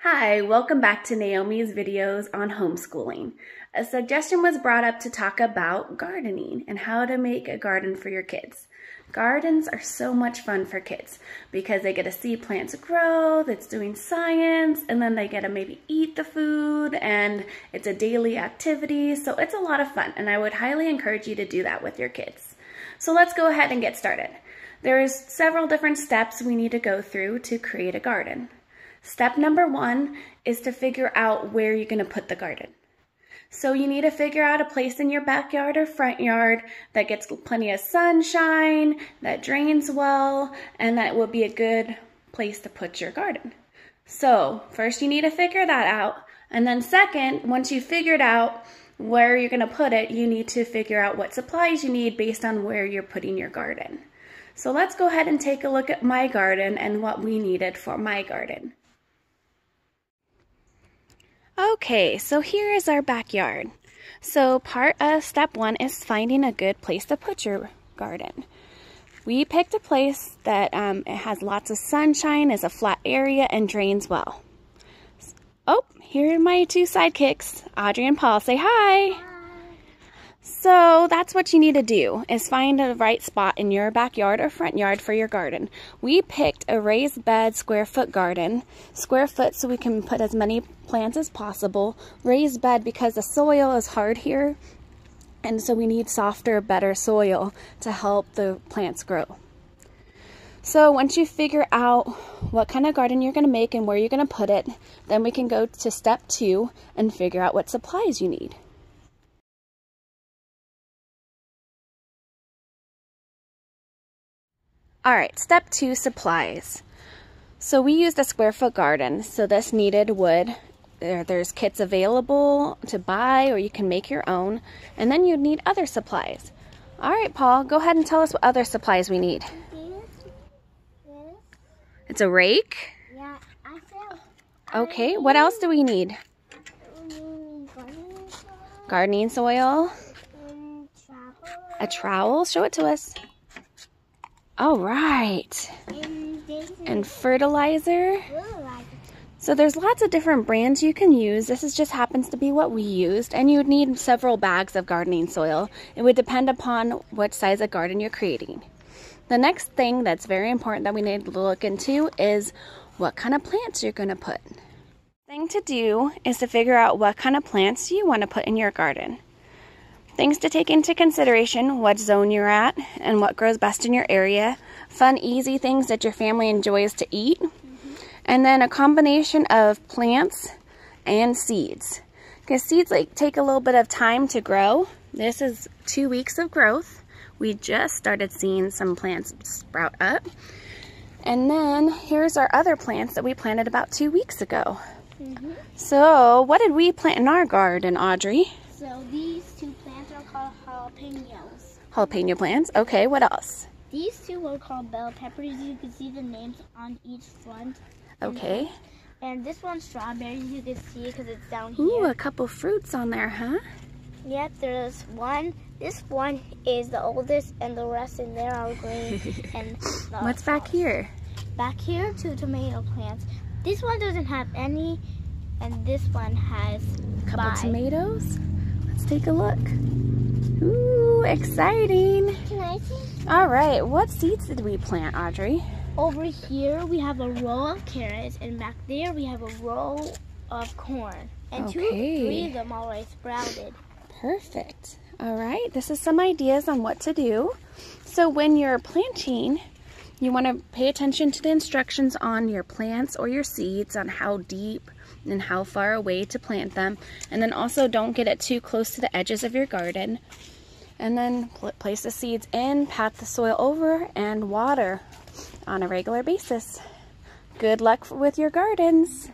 Hi, welcome back to Naomi's videos on homeschooling. A suggestion was brought up to talk about gardening and how to make a garden for your kids. Gardens are so much fun for kids because they get to see plants grow, that's doing science, and then they get to maybe eat the food, and it's a daily activity, so it's a lot of fun, and I would highly encourage you to do that with your kids. So let's go ahead and get started. There's several different steps we need to go through to create a garden. Step number one is to figure out where you're going to put the garden. So you need to figure out a place in your backyard or front yard that gets plenty of sunshine, that drains well, and that will be a good place to put your garden. So first you need to figure that out. And then second, once you've figured out where you're going to put it, you need to figure out what supplies you need based on where you're putting your garden. So let's go ahead and take a look at my garden and what we needed for my garden. Okay, so here is our backyard. So part of step one is finding a good place to put your garden. We picked a place that it has lots of sunshine, is a flat area, and drains well. Oh, here are my two sidekicks, Audrey and Paul. Say hi. Hi. So that's what you need to do, is find a right spot in your backyard or front yard for your garden. We picked a raised bed square foot garden. Square foot so we can put as many plants as possible. Raised bed because the soil is hard here, and so we need softer, better soil to help the plants grow. So once you figure out what kind of garden you're going to make and where you're going to put it, then we can go to step two and figure out what supplies you need. Alright, step two, supplies. So we used a square foot garden, so this needed wood. There's kits available to buy, or you can make your own, and then you'd need other supplies. Alright, Paul, go ahead and tell us what other supplies we need. This. It's a rake? Yeah, I feel. Okay, what else do we need? Gardening soil. A trowel, show it to us. All right. And fertilizer. So there's lots of different brands you can use. This just happens to be what we used. And you would need several bags of gardening soil. It would depend upon what size of garden you're creating. The next thing that's very important that we need to look into is what kind of plants you're going to put. The thing to do is to figure out what kind of plants you want to put in your garden. Things to take into consideration: what zone you're at and what grows best in your area. Fun, easy things that your family enjoys to eat. And then a combination of plants and seeds. Because seeds take a little bit of time to grow. This is 2 weeks of growth. We just started seeing some plants sprout up. And then here's our other plants that we planted about 2 weeks ago. So what did we plant in our garden, Audrey? So these two plants are called jalapenos. Jalapeno plants. Okay, what else? These two are called bell peppers. You can see the names on each front. Okay. And this one's strawberries. You can see because it's down here. Ooh, a couple fruits on there, huh? Yep, there's one. This one is the oldest, and the rest in there are green. And what's back here? Back here, two tomato plants. This one doesn't have any, and this one has a couple tomatoes. Let's take a look. Ooh, exciting. Can I see? All right, what seeds did we plant, Audrey? Over here we have a row of carrots, and back there we have a row of corn. And three of them already sprouted. Perfect. All right, this is some ideas on what to do. So when you're planting, you want to pay attention to the instructions on your plants or your seeds on how deep and how far away to plant them. And then also don't get it too close to the edges of your garden. And then place the seeds in, pat the soil over, and water on a regular basis. Good luck with your gardens.